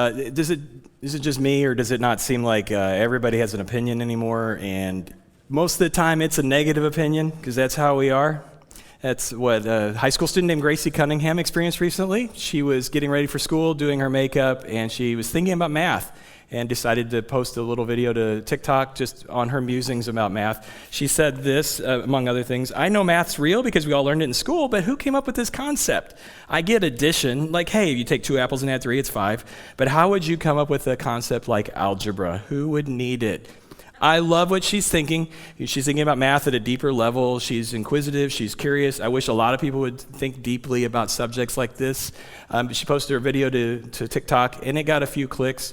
Is it just me, or does it not seem like everybody has an opinion anymore? And most of the time it's a negative opinion, because that's how we are. That's what a high school student named Gracie Cunningham experienced recently. She was getting ready for school, doing her makeup, and she was thinking about math and decided to post a little video to TikTok just on her musings about math. She said this, among other things: "I know math's real because we all learned it in school, but who came up with this concept? I get addition, like, hey, you take 2 apples and add 3, it's 5. But how would you come up with a concept like algebra? Who would need it?" I love what she's thinking. She's thinking about math at a deeper level. She's inquisitive. She's curious. I wish a lot of people would think deeply about subjects like this. She posted her video to TikTok, and it got a few clicks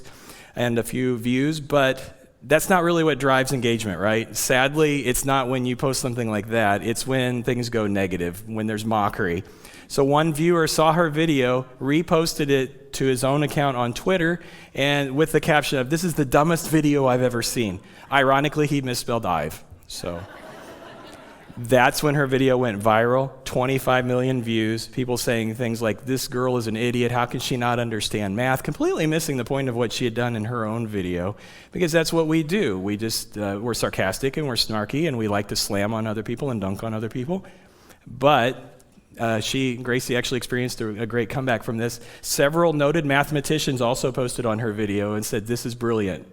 and a few views, but that's not really what drives engagement, right? Sadly, it's not when you post something like that. It's when things go negative, when there's mockery. So one viewer saw her video, reposted it to his own account on Twitter, and with the caption of, "This is the dumbest video I've ever seen." Ironically, he misspelled I've. So that's when her video went viral. 25 million views, people saying things like, "This girl is an idiot, how can she not understand math?" Completely missing the point of what she had done in her own video, because that's what we do. We just, we're sarcastic and we're snarky, and we like to slam on other people and dunk on other people. But Gracie actually experienced a great comeback from this. Several noted mathematicians also posted on her video and said, "This is brilliant.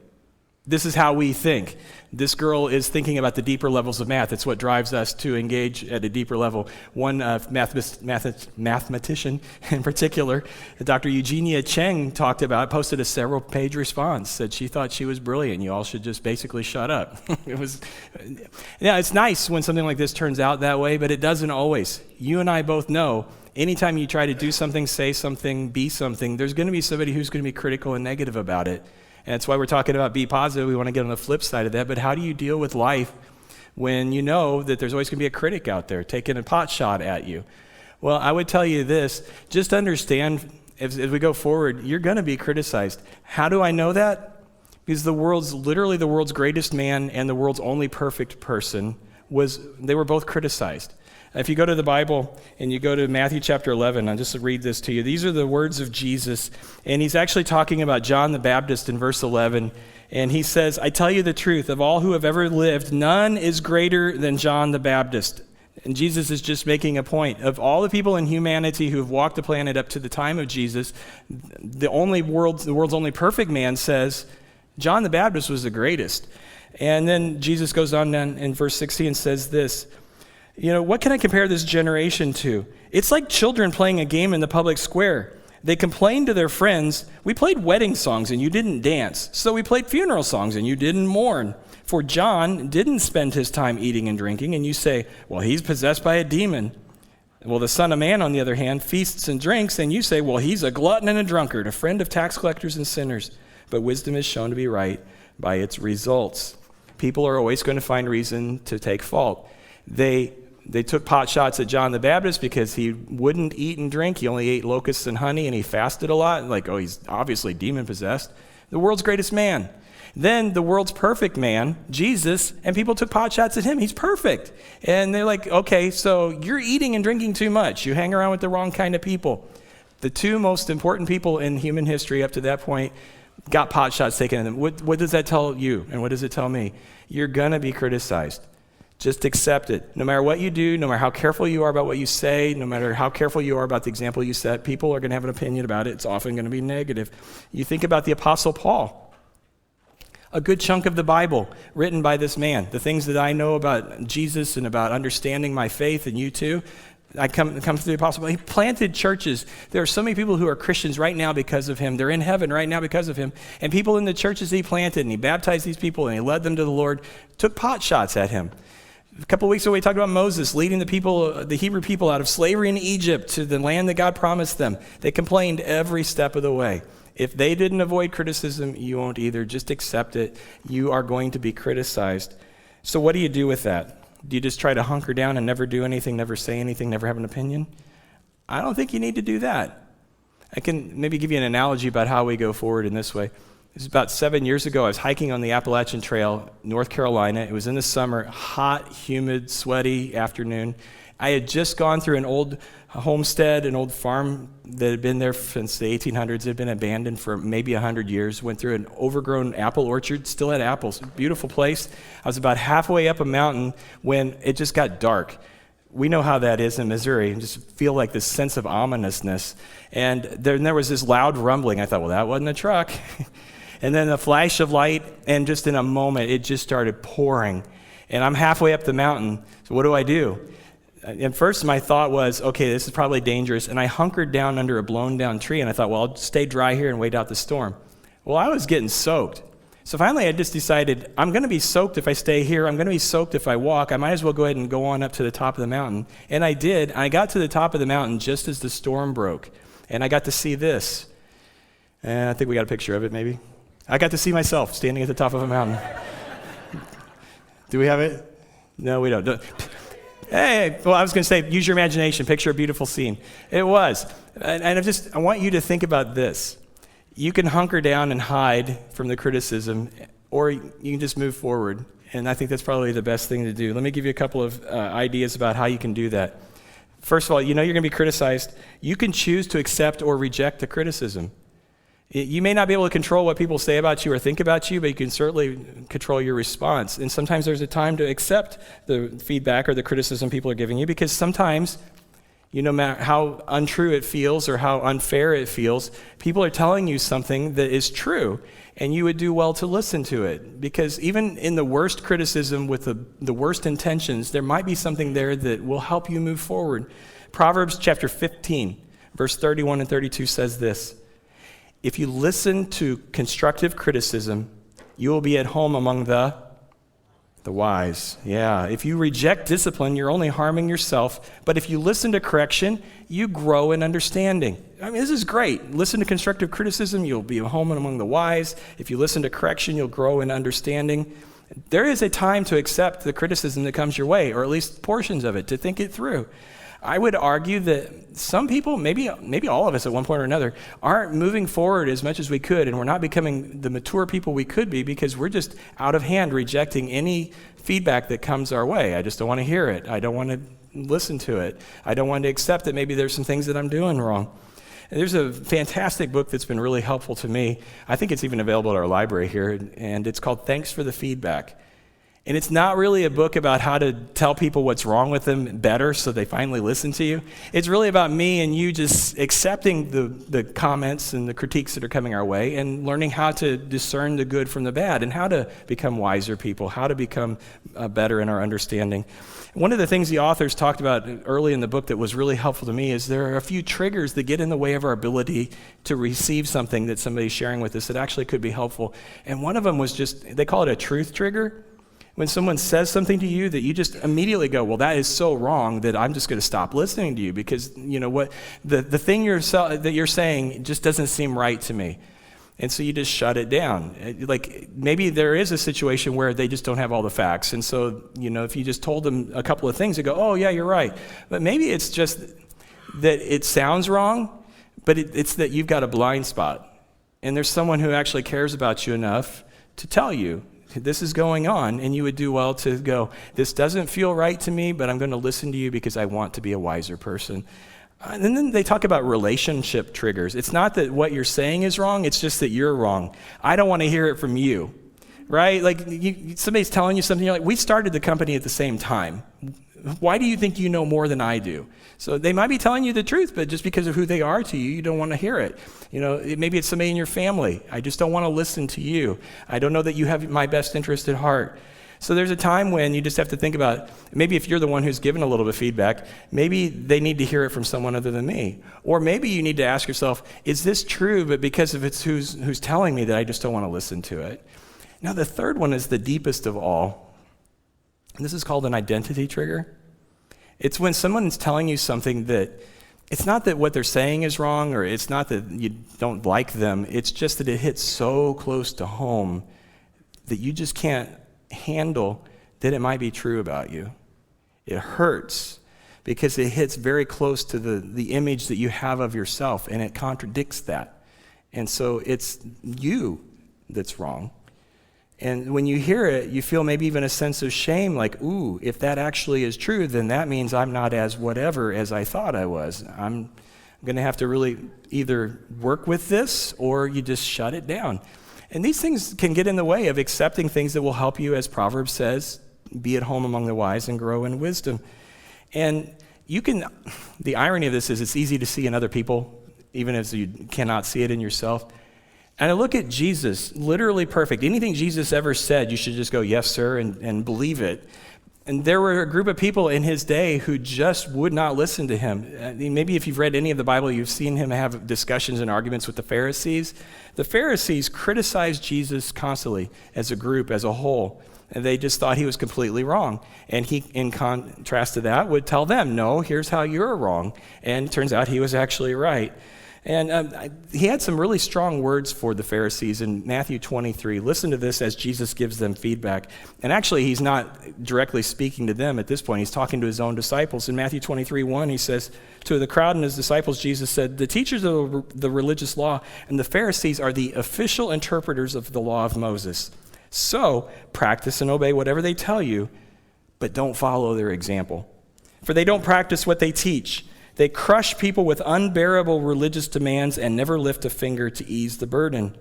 This is how we think. This girl is thinking about the deeper levels of math. It's what drives us to engage at a deeper level." One mathematician in particular, Dr. Eugenia Cheng, posted a several-page response, said she thought she was brilliant. You all should just basically shut up. It's nice when something like this turns out that way, but it doesn't always. You and I both know, anytime you try to do something, say something, be something, there's going to be somebody who's going to be critical and negative about it. And that's why we're talking about be positive. We want to get on the flip side of that. But how do you deal with life when you know that there's always going to be a critic out there taking a pot shot at you? Well, I would tell you this: just understand, as we go forward, you're going to be criticized. How do I know that? Because literally the world's greatest man and the world's only perfect person they were both criticized. If you go to the Bible and you go to Matthew chapter 11, I'll just read this to you. These are the words of Jesus, and he's actually talking about John the Baptist in verse 11. And he says, "I tell you the truth, of all who have ever lived, none is greater than John the Baptist." And Jesus is just making a point. Of all the people in humanity who have walked the planet up to the time of Jesus, the world's only perfect man says, John the Baptist was the greatest. And then Jesus goes on in verse 16 and says this: "What can I compare this generation to? It's like children playing a game in the public square. They complain to their friends, 'We played wedding songs and you didn't dance. So we played funeral songs and you didn't mourn. For John didn't spend his time eating and drinking.' And you say, 'Well, he's possessed by a demon.' Well, the Son of Man, on the other hand, feasts and drinks. And you say, 'Well, he's a glutton and a drunkard, a friend of tax collectors and sinners.' But wisdom is shown to be right by its results." People are always going to find reason to take fault. They took pot shots at John the Baptist because he wouldn't eat and drink. He only ate locusts and honey, and he fasted a lot. Like, oh, he's obviously demon-possessed. The world's greatest man. Then the world's perfect man, Jesus, and people took pot shots at him. He's perfect. And they're like, okay, so you're eating and drinking too much. You hang around with the wrong kind of people. The two most important people in human history up to that point got pot shots taken at them. What does that tell you, and what does it tell me? You're going to be criticized. Just accept it. No matter what you do, no matter how careful you are about what you say, no matter how careful you are about the example you set, people are going to have an opinion about it. It's often going to be negative. You think about the Apostle Paul. A good chunk of the Bible written by this man. The things that I know about Jesus and about understanding my faith, and you too, I come through the Apostle Paul. He planted churches. There are so many people who are Christians right now because of him. They're in heaven right now because of him. And people in the churches he planted, and he baptized these people, and he led them to the Lord, took pot shots at him. A couple of weeks ago, we talked about Moses leading the Hebrew people out of slavery in Egypt to the land that God promised them. They complained every step of the way. If they didn't avoid criticism, you won't either. Just accept it. You are going to be criticized. So what do you do with that? Do you just try to hunker down and never do anything, never say anything, never have an opinion? I don't think you need to do that. I can maybe give you an analogy about how we go forward in this way. It was about 7 years ago. I was hiking on the Appalachian Trail, North Carolina. It was in the summer, hot, humid, sweaty afternoon. I had just gone through an old homestead, an old farm that had been there since the 1800s. It had been abandoned for maybe 100 years. Went through an overgrown apple orchard, still had apples. Beautiful place. I was about halfway up a mountain when it just got dark. We know how that is in Missouri. You just feel like this sense of ominousness. And then there was this loud rumbling. I thought, well, that wasn't a truck. And then a flash of light, and just in a moment, it just started pouring. And I'm halfway up the mountain, so what do? At first, my thought was, okay, this is probably dangerous, and I hunkered down under a blown-down tree, and I thought, well, I'll stay dry here and wait out the storm. Well, I was getting soaked. So finally, I just decided, I'm going to be soaked if I stay here. I'm going to be soaked if I walk. I might as well go ahead and go on up to the top of the mountain. And I did. I got to the top of the mountain just as the storm broke, and I got to see this. And I think we got a picture of it, maybe. I got to see myself standing at the top of a mountain. Do we have it? No, we don't. Hey, well, I was going to say, use your imagination, picture a beautiful scene. It was. And I want you to think about this. You can hunker down and hide from the criticism, or you can just move forward. And I think that's probably the best thing to do. Let me give you a couple of ideas about how you can do that. First of all, you know you're going to be criticized. You can choose to accept or reject the criticism. You may not be able to control what people say about you or think about you, but you can certainly control your response. And sometimes there's a time to accept the feedback or the criticism people are giving you, because sometimes, no matter how untrue it feels or how unfair it feels, people are telling you something that is true, and you would do well to listen to it. Because even in the worst criticism with the worst intentions, there might be something there that will help you move forward. Proverbs chapter 15, verse 31 and 32 says this: if you listen to constructive criticism, you will be at home among the wise. Yeah, if you reject discipline, you're only harming yourself. But if you listen to correction, you grow in understanding. I mean, this is great. Listen to constructive criticism, you'll be at home among the wise. If you listen to correction, you'll grow in understanding. There is a time to accept the criticism that comes your way, or at least portions of it, to think it through. I would argue that some people, maybe all of us at one point or another, aren't moving forward as much as we could, and we're not becoming the mature people we could be because we're just out of hand rejecting any feedback that comes our way. I just don't want to hear it. I don't want to listen to it. I don't want to accept that maybe there's some things that I'm doing wrong. And there's a fantastic book that's been really helpful to me. I think it's even available at our library here, and it's called Thanks for the Feedback. And it's not really a book about how to tell people what's wrong with them better so they finally listen to you. It's really about me and you just accepting the comments and the critiques that are coming our way and learning how to discern the good from the bad and how to become wiser people, how to become better in our understanding. One of the things the authors talked about early in the book that was really helpful to me is there are a few triggers that get in the way of our ability to receive something that somebody's sharing with us that actually could be helpful. And one of them was they call it a truth trigger. When someone says something to you that you just immediately go, well, that is so wrong that I'm just going to stop listening to you because what the thing that you're saying just doesn't seem right to me. And so you just shut it down. Like maybe there is a situation where they just don't have all the facts. And so, if you just told them a couple of things, they go, oh, yeah, you're right. But maybe it's just that it sounds wrong, but it's that you've got a blind spot. And there's someone who actually cares about you enough to tell you, this is going on, and you would do well to go, this doesn't feel right to me, but I'm going to listen to you because I want to be a wiser person. And then they talk about relationship triggers. It's not that what you're saying is wrong, it's just that you're wrong. I don't want to hear it from you, right? Like somebody's telling you something, you're like, we started the company at the same time. Why do you think you know more than I do? So they might be telling you the truth, but just because of who they are to you, you don't want to hear it. Maybe it's somebody in your family. I just don't want to listen to you. I don't know that you have my best interest at heart. So there's a time when you just have to think about, maybe if you're the one who's given a little bit of feedback, maybe they need to hear it from someone other than me. Or maybe you need to ask yourself, is this true, but because of it's who's telling me that I just don't want to listen to it? Now the third one is the deepest of all. And this is called an identity trigger. It's when someone's telling you something that, it's not that what they're saying is wrong, or it's not that you don't like them, it's just that it hits so close to home that you just can't handle that it might be true about you. It hurts because it hits very close to the image that you have of yourself, and it contradicts that. And so it's you that's wrong. And when you hear it, you feel maybe even a sense of shame, like, ooh, if that actually is true, then that means I'm not as whatever as I thought I was. I'm going to have to really either work with this or you just shut it down. And these things can get in the way of accepting things that will help you, as Proverbs says, be at home among the wise and grow in wisdom. And the irony of this is it's easy to see in other people, even if you cannot see it in yourself. And I look at Jesus, literally perfect. Anything Jesus ever said, you should just go, yes, sir, and believe it. And there were a group of people in his day who just would not listen to him. I mean, maybe if you've read any of the Bible, you've seen him have discussions and arguments with the Pharisees. The Pharisees criticized Jesus constantly as a group, as a whole. And they just thought he was completely wrong. And he, in contrast to that, would tell them, no, here's how you're wrong. And it turns out he was actually right. And he had some really strong words for the Pharisees in Matthew 23. Listen to this as Jesus gives them feedback. And actually, he's not directly speaking to them at this point. He's talking to his own disciples. In Matthew 23:1, he says, to the crowd and his disciples, Jesus said, the teachers of the religious law and the Pharisees are the official interpreters of the law of Moses. So practice and obey whatever they tell you, but don't follow their example. For they don't practice what they teach. They crush people with unbearable religious demands and never lift a finger to ease the burden.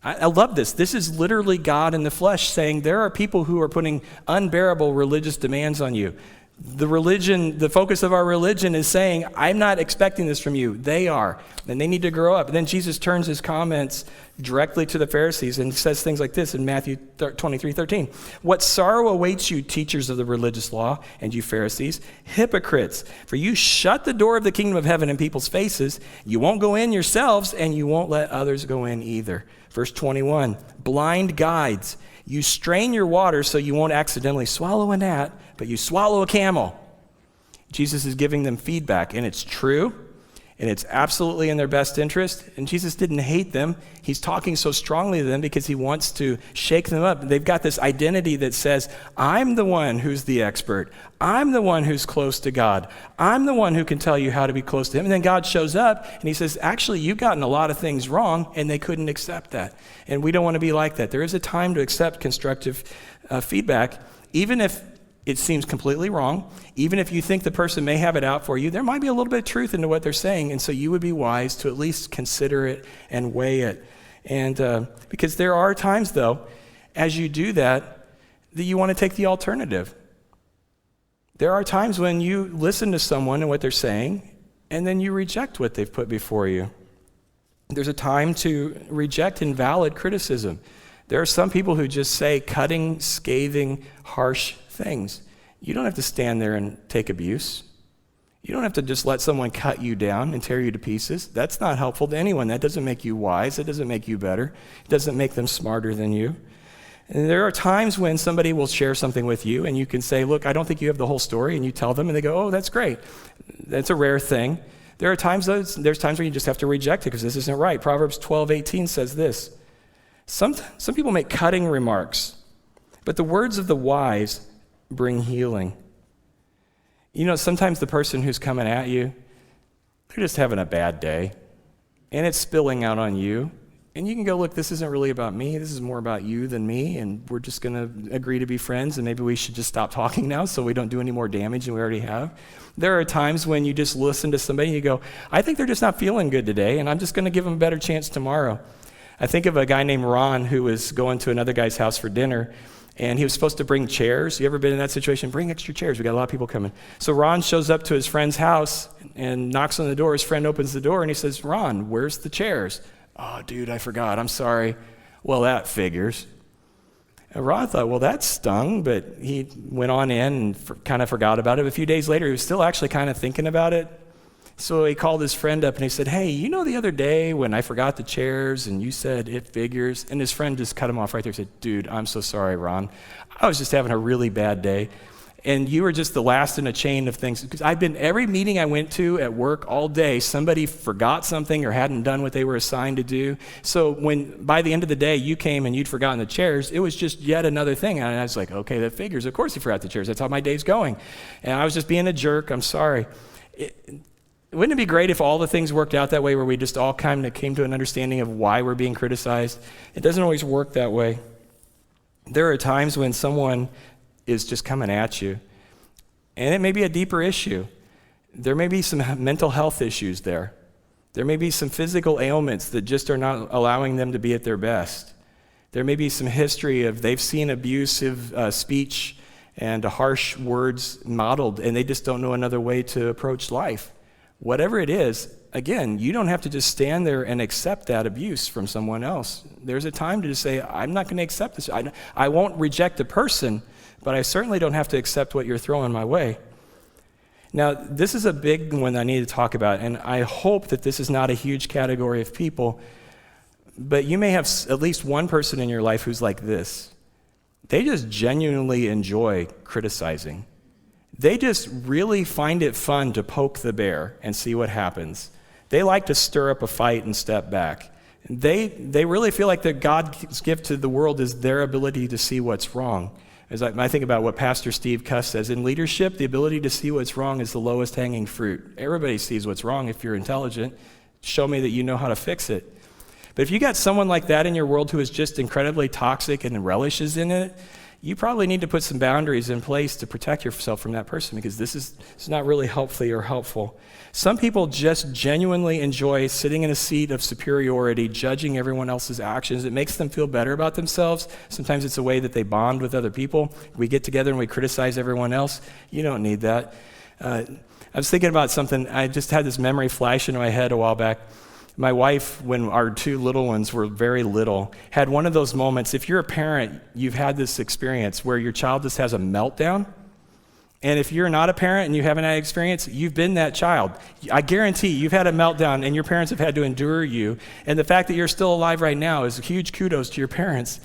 I love this. This is literally God in the flesh saying there are people who are putting unbearable religious demands on you. The focus of our religion is saying, I'm not expecting this from you. They are. And they need to grow up. And then Jesus turns his comments directly to the Pharisees and says things like this in Matthew 23:13. What sorrow awaits you, teachers of the religious law, and you Pharisees, hypocrites, for you shut the door of the kingdom of heaven in people's faces. You won't go in yourselves, and you won't let others go in either. Verse 21, blind guides. You strain your water so you won't accidentally swallow a gnat, but you swallow a camel. Jesus is giving them feedback, and it's true, and it's absolutely in their best interest. And Jesus didn't hate them. He's talking so strongly to them because he wants to shake them up. They've got this identity that says, I'm the one who's the expert. I'm the one who's close to God. I'm the one who can tell you how to be close to him. And then God shows up, and he says, actually, you've gotten a lot of things wrong, and they couldn't accept that. And we don't want to be like that. There is a time to accept constructive feedback, even if it seems completely wrong. Even if you think the person may have it out for you, there might be a little bit of truth into what they're saying, and so you would be wise to at least consider it and weigh it. And because there are times, though, as you do that you want to take the alternative. There are times when you listen to someone and what they're saying, and then you reject what they've put before you. There's a time to reject invalid criticism. There are some people who just say cutting, scathing, harsh things. You don't have to stand there and take abuse. You don't have to just let someone cut you down and tear you to pieces. That's not helpful to anyone. That doesn't make you wise. That doesn't make you better. It doesn't make them smarter than you. And there are times when somebody will share something with you and you can say, look, I don't think you have the whole story, and you tell them and they go, oh, that's great. That's a rare thing. There are times, there's times where you just have to reject it because this isn't right. Proverbs 12:18 says this. Some people make cutting remarks, but the words of the wise bring healing. You know, sometimes the person who's coming at you, they're just having a bad day, and it's spilling out on you. And you can go, look, this isn't really about me. This is more about you than me, and we're just going to agree to be friends, and maybe we should just stop talking now so we don't do any more damage than we already have. There are times when you just listen to somebody and you go, I think they're just not feeling good today, and I'm just going to give them a better chance tomorrow. I think of a guy named Ron who was going to another guy's house for dinner, and he was supposed to bring chairs. You ever been in that situation? Bring extra chairs. We got a lot of people coming. So Ron shows up to his friend's house and knocks on the door. His friend opens the door, and he says, Ron, where's the chairs? Oh, dude, I forgot. I'm sorry. Well, that figures. And Ron thought, well, that stung, but he went on in and kind of forgot about it. A few days later, he was still actually kind of thinking about it. So he called his friend up and he said, hey, you know the other day when I forgot the chairs and you said it figures? And his friend just cut him off right there and said, dude, I'm so sorry, Ron. I was just having a really bad day. And you were just the last in a chain of things. Because every meeting I went to at work all day, somebody forgot something or hadn't done what they were assigned to do. So when by the end of the day you came and you'd forgotten the chairs, it was just yet another thing. And I was like, okay, that figures. Of course you forgot the chairs. That's how my day's going. And I was just being a jerk. I'm sorry. Wouldn't it be great if all the things worked out that way, where we just all kind of came to an understanding of why we're being criticized? It doesn't always work that way. There are times when someone is just coming at you, and it may be a deeper issue. There may be some mental health issues there. There may be some physical ailments that just are not allowing them to be at their best. There may be some history of they've seen abusive speech and harsh words modeled, and they just don't know another way to approach life. Whatever it is, again, you don't have to just stand there and accept that abuse from someone else. There's a time to just say, I'm not going to accept this. I won't reject the person, but I certainly don't have to accept what you're throwing my way. Now, this is a big one I need to talk about, and I hope that this is not a huge category of people, but you may have at least one person in your life who's like this. They just genuinely enjoy criticizing. They just really find it fun to poke the bear and see what happens. They like to stir up a fight and step back. They really feel like that God's gift to the world is their ability to see what's wrong. As I think about what Pastor Steve Cuss says, in leadership, the ability to see what's wrong is the lowest hanging fruit. Everybody sees what's wrong if you're intelligent. Show me that you know how to fix it. But if you got someone like that in your world who is just incredibly toxic and relishes in it, you probably need to put some boundaries in place to protect yourself from that person, because it's not really healthy or helpful. Some people just genuinely enjoy sitting in a seat of superiority, judging everyone else's actions. It makes them feel better about themselves. Sometimes it's a way that they bond with other people. We get together and we criticize everyone else. You don't need that. I was thinking about something. I just had this memory flash into my head a while back. My wife, when our two little ones were very little, had one of those moments. If you're a parent, you've had this experience where your child just has a meltdown. And if you're not a parent and you haven't had experience, you've been that child. I guarantee you've had a meltdown and your parents have had to endure you. And the fact that you're still alive right now is a huge kudos to your parents.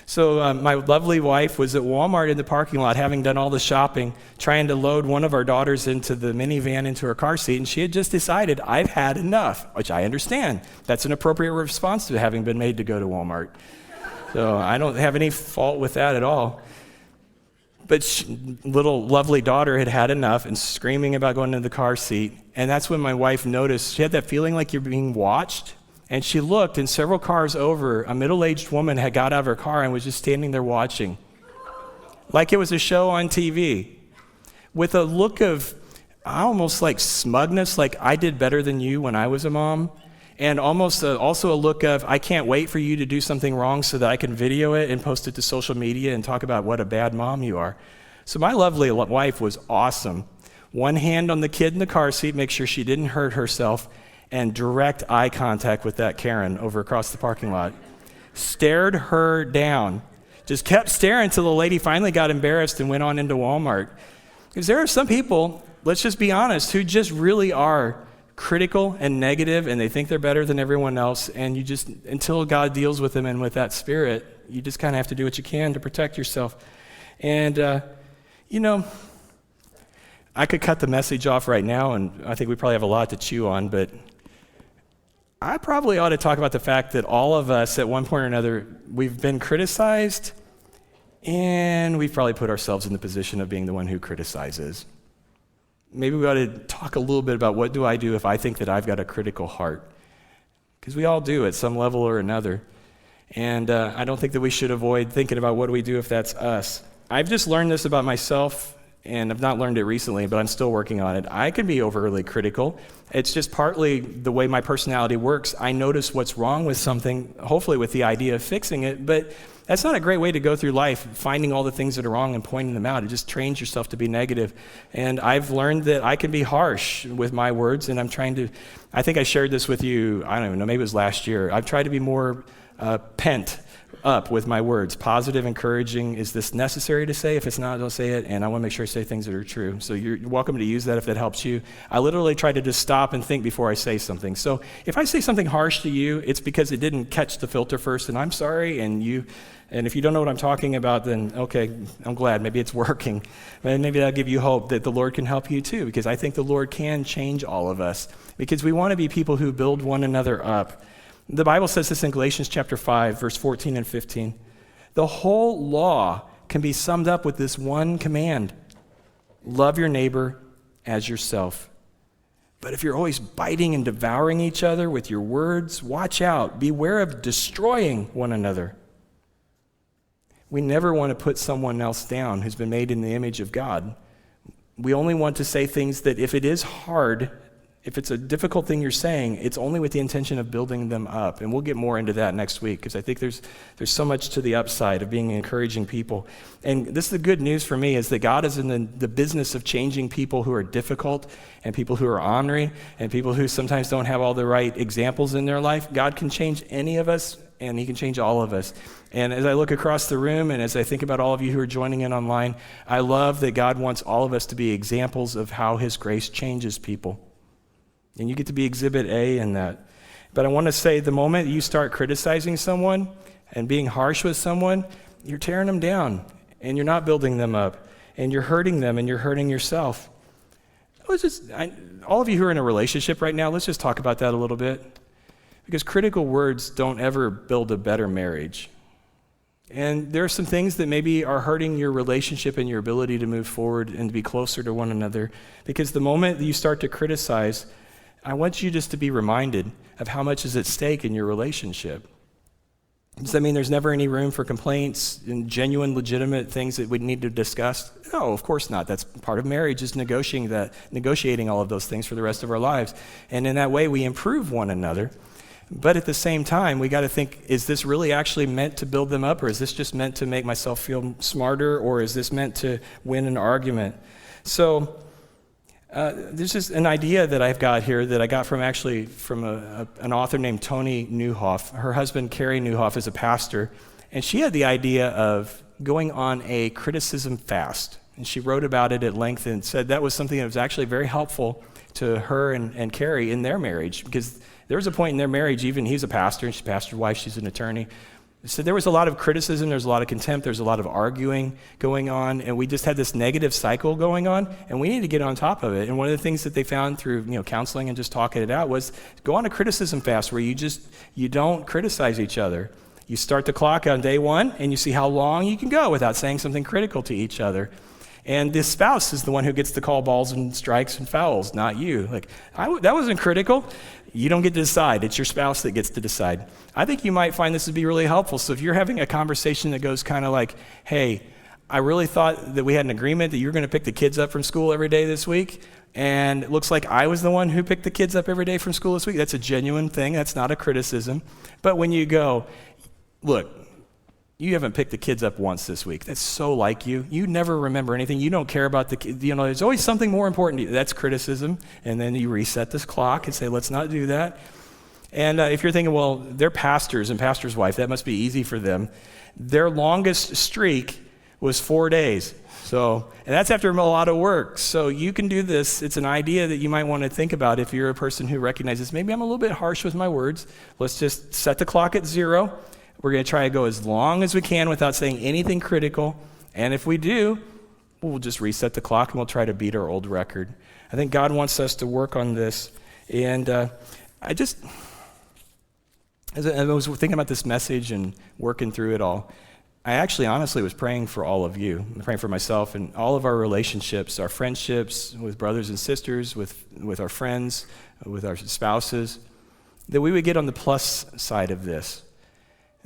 So my lovely wife was at Walmart in the parking lot, having done all the shopping, trying to load one of our daughters into the minivan into her car seat, and she had just decided, I've had enough, which I understand. That's an appropriate response to having been made to go to Walmart. So I don't have any fault with that at all. But little lovely daughter had had enough and screaming about going into the car seat, and that's when my wife noticed, she had that feeling like you're being watched. And she looked, and several cars over, a middle-aged woman had got out of her car and was just standing there watching, like it was a show on TV, with a look of almost like smugness, like I did better than you when I was a mom, and almost also a look of, I can't wait for you to do something wrong so that I can video it and post it to social media and talk about what a bad mom you are. So my lovely wife was awesome. One hand on the kid in the car seat, make sure she didn't hurt herself, and direct eye contact with that Karen over across the parking lot. Stared her down. Just kept staring until the lady finally got embarrassed and went on into Walmart. Because there are some people, let's just be honest, who just really are critical and negative, and they think they're better than everyone else, and you just, until God deals with them and with that spirit, you just kind of have to do what you can to protect yourself. And, I could cut the message off right now, and I think we probably have a lot to chew on, but I probably ought to talk about the fact that all of us at one point or another, we've been criticized, and we've probably put ourselves in the position of being the one who criticizes. Maybe we ought to talk a little bit about what do I do if I think that I've got a critical heart? Because we all do at some level or another. And I don't think that we should avoid thinking about what do we do if that's us. I've just learned this about myself, and I've not learned it recently, but I'm still working on it. I can be overly critical. It's just partly the way my personality works. I notice what's wrong with something, hopefully with the idea of fixing it, but that's not a great way to go through life, finding all the things that are wrong and pointing them out. It just trains yourself to be negative. And I've learned that I can be harsh with my words, and I think I shared this with you, I don't even know, maybe it was last year. I've tried to be more pent up with my words. Positive, encouraging. Is this necessary to say? If it's not, don't say it. And I want to make sure I say things that are true. So you're welcome to use that if that helps you. I literally try to just stop and think before I say something. So if I say something harsh to you, it's because it didn't catch the filter first, and I'm sorry. And if you don't know what I'm talking about, then okay, I'm glad. Maybe it's working. Maybe that'll give you hope that the Lord can help you too, because I think the Lord can change all of us, because we want to be people who build one another up. The Bible says this in Galatians chapter 5, verse 14 and 15. The whole law can be summed up with this one command: love your neighbor as yourself. But if you're always biting and devouring each other with your words, watch out. Beware of destroying one another. We never want to put someone else down who's been made in the image of God. We only want to say things that if it is hard, if it's a difficult thing you're saying, it's only with the intention of building them up. And we'll get more into that next week because I think there's so much to the upside of being encouraging people. And this is the good news for me is that God is in the business of changing people who are difficult and people who are ornery and people who sometimes don't have all the right examples in their life. God can change any of us and he can change all of us. And as I look across the room and as I think about all of you who are joining in online, I love that God wants all of us to be examples of how his grace changes people. And you get to be exhibit A in that. But I want to say the moment you start criticizing someone and being harsh with someone, you're tearing them down and you're not building them up and you're hurting them and you're hurting yourself. All of you who are in a relationship right now, let's just talk about that a little bit. Because critical words don't ever build a better marriage. And there are some things that maybe are hurting your relationship and your ability to move forward and to be closer to one another. Because the moment that you start to criticize, I want you just to be reminded of how much is at stake in your relationship. Does that mean there's never any room for complaints and genuine, legitimate things that we need to discuss? No, of course not. That's part of marriage is negotiating all of those things for the rest of our lives. And in that way, we improve one another. But at the same time, we got to think, is this really actually meant to build them up, or is this just meant to make myself feel smarter, or is this meant to win an argument? So there's just an idea that I've got here that I got from an author named Toni Nieuwhof. Her husband, Carey Nieuwhof, is a pastor, and she had the idea of going on a criticism fast. And she wrote about it at length and said that was something that was actually very helpful to her and Carey in their marriage, because there was a point in their marriage, even he's a pastor, and she's a pastor's wife, she's an attorney. So there was a lot of criticism, there's a lot of contempt, there's a lot of arguing going on, and we just had this negative cycle going on, and we need to get on top of it. And one of the things that they found through counseling and just talking it out was go on a criticism fast where you don't criticize each other. You start the clock on day one, and you see how long you can go without saying something critical to each other. And the spouse is the one who gets to call balls and strikes and fouls, not you. That wasn't critical. You don't get to decide. It's your spouse that gets to decide. I think you might find this to be really helpful. So if you're having a conversation that goes kind of like, hey, I really thought that we had an agreement that you were going to pick the kids up from school every day this week, and it looks like I was the one who picked the kids up every day from school this week. That's a genuine thing. That's not a criticism. But when you go, look, you haven't picked the kids up once this week. That's so like you. You never remember anything. You don't care about the kids. There's always something more important to you. That's criticism. And then you reset this clock and say, let's not do that. And if you're thinking, well, they're pastors and pastor's wife, that must be easy for them. Their longest streak was 4 days. And that's after a lot of work. So you can do this. It's an idea that you might want to think about if you're a person who recognizes, maybe I'm a little bit harsh with my words. Let's just set the clock at 0. We're going to try to go as long as we can without saying anything critical. And if we do, we'll just reset the clock and we'll try to beat our old record. I think God wants us to work on this. And as I was thinking about this message and working through it all, I actually honestly was praying for all of you. I'm praying for myself and all of our relationships, our friendships with brothers and sisters, with our friends, with our spouses, that we would get on the plus side of this.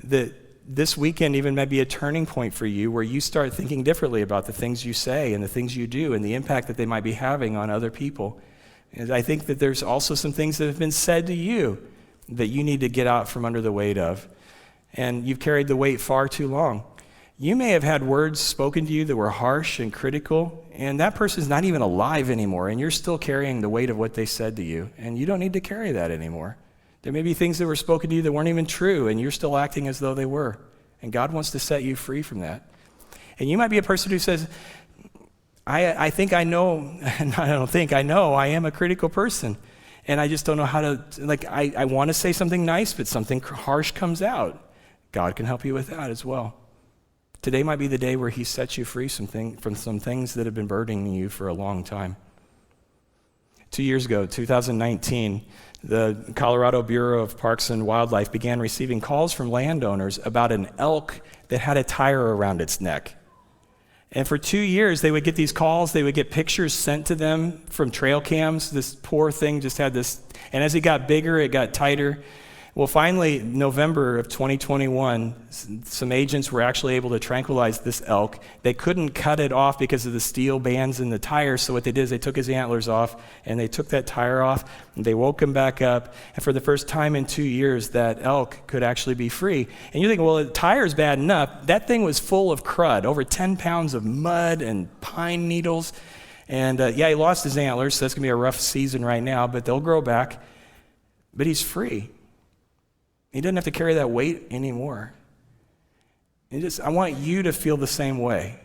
That this weekend even might be a turning point for you where you start thinking differently about the things you say and the things you do and the impact that they might be having on other people. And I think that there's also some things that have been said to you that you need to get out from under the weight of. And you've carried the weight far too long. You may have had words spoken to you that were harsh and critical, and that person's not even alive anymore, and you're still carrying the weight of what they said to you, and you don't need to carry that anymore. There may be things that were spoken to you that weren't even true, and you're still acting as though they were. And God wants to set you free from that. And you might be a person who says, I think I know, and I don't think I know, I am a critical person. And I just don't know how to, I want to say something nice, but something harsh comes out. God can help you with that as well. Today might be the day where he sets you free from some things that have been burdening you for a long time. 2 years ago, 2019, the Colorado Bureau of Parks and Wildlife began receiving calls from landowners about an elk that had a tire around its neck. And for 2 years, they would get these calls. They would get pictures sent to them from trail cams. This poor thing just had this, and as it got bigger, it got tighter. Well, finally, November of 2021, some agents were actually able to tranquilize this elk. They couldn't cut it off because of the steel bands in the tires, so what they did is they took his antlers off, and they took that tire off, and they woke him back up, and for the first time in 2 years, that elk could actually be free. And you think, well, the tire's bad enough. That thing was full of crud, over 10 pounds of mud and pine needles. And he lost his antlers, so that's going to be a rough season right now, but they'll grow back. But he's free. He doesn't have to carry that weight anymore. I want you to feel the same way.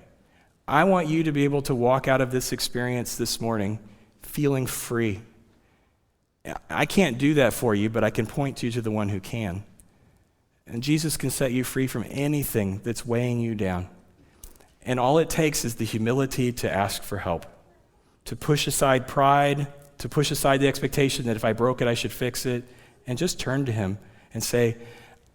I want you to be able to walk out of this experience this morning feeling free. I can't do that for you, but I can point you to the one who can. And Jesus can set you free from anything that's weighing you down. And all it takes is the humility to ask for help, to push aside pride, to push aside the expectation that if I broke it, I should fix it, and just turn to him and say,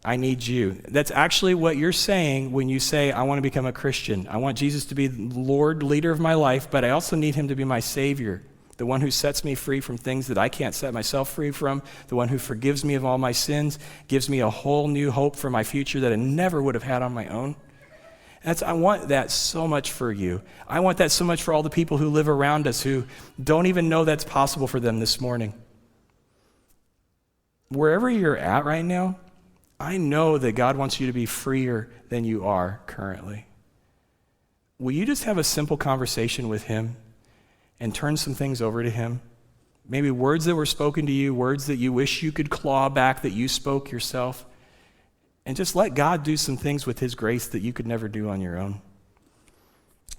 I need you. That's actually what you're saying when you say, I want to become a Christian. I want Jesus to be the Lord, leader of my life, but I also need him to be my Savior, the one who sets me free from things that I can't set myself free from, the one who forgives me of all my sins, gives me a whole new hope for my future that I never would have had on my own. I want that so much for you. I want that so much for all the people who live around us who don't even know that's possible for them this morning. Wherever you're at right now, I know that God wants you to be freer than you are currently. Will you just have a simple conversation with him and turn some things over to him? Maybe words that were spoken to you, words that you wish you could claw back that you spoke yourself. And just let God do some things with his grace that you could never do on your own.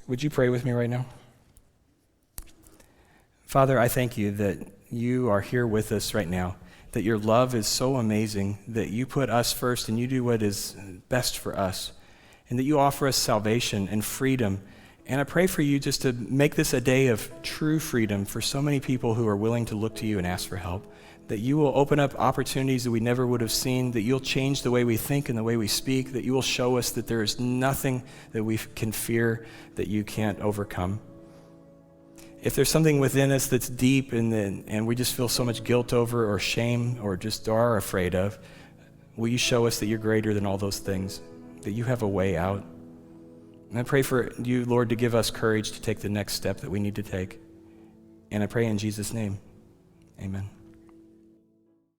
Would you pray with me right now? Father, I thank you that you are here with us right now, that your love is so amazing, that you put us first and you do what is best for us, and that you offer us salvation and freedom. And I pray for you just to make this a day of true freedom for so many people who are willing to look to you and ask for help, that you will open up opportunities that we never would have seen, that you'll change the way we think and the way we speak, that you will show us that there is nothing that we can fear that you can't overcome. If there's something within us that's deep and we just feel so much guilt over or shame or just are afraid of, will you show us that you're greater than all those things, that you have a way out? And I pray for you, Lord, to give us courage to take the next step that we need to take. And I pray in Jesus' name, amen.